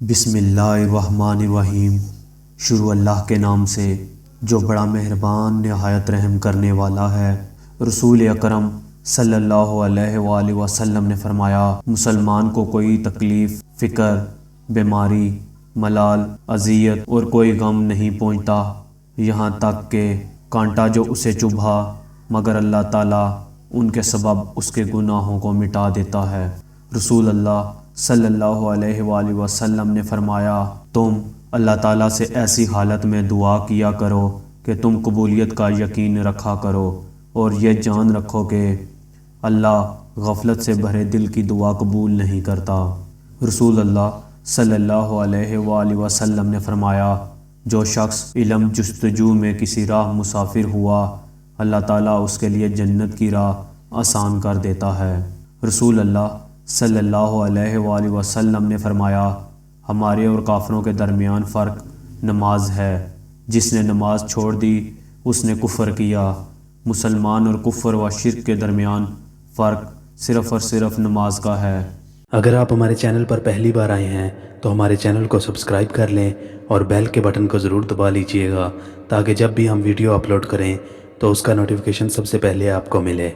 بسم اللہ الرحمن الرحیم۔ شروع اللہ کے نام سے جو بڑا مہربان نہایت رحم کرنے والا ہے۔ رسول اکرم صلی اللہ علیہ وآلہ وسلم نے فرمایا، مسلمان کو کوئی تکلیف، فکر، بیماری، ملال، اذیت اور کوئی غم نہیں پہنچتا، یہاں تک کہ کانٹا جو اسے چبھا، مگر اللہ تعالیٰ ان کے سبب اس کے گناہوں کو مٹا دیتا ہے۔ رسول اللہ صلی اللہ علیہ وآلہ وسلم نے فرمایا، تم اللہ تعالیٰ سے ایسی حالت میں دعا کیا کرو کہ تم قبولیت کا یقین رکھا کرو اور یہ جان رکھو کہ اللہ غفلت سے بھرے دل کی دعا قبول نہیں کرتا۔ رسول اللہ صلی اللہ علیہ وآلہ وسلم نے فرمایا، جو شخص علم جستجو میں کسی راہ مسافر ہوا، اللہ تعالیٰ اس کے لیے جنت کی راہ آسان کر دیتا ہے۔ رسول اللہ صلی اللہ علیہ وآلہ وسلم نے فرمایا، ہمارے اور کافروں کے درمیان فرق نماز ہے، جس نے نماز چھوڑ دی اس نے کفر کیا۔ مسلمان اور کفر و شرک کے درمیان فرق صرف اور صرف نماز کا ہے۔ اگر آپ ہمارے چینل پر پہلی بار آئے ہیں تو ہمارے چینل کو سبسکرائب کر لیں اور بیل کے بٹن کو ضرور دبا لیجئے گا تاکہ جب بھی ہم ویڈیو اپلوڈ کریں تو اس کا نوٹیفیکیشن سب سے پہلے آپ کو ملے۔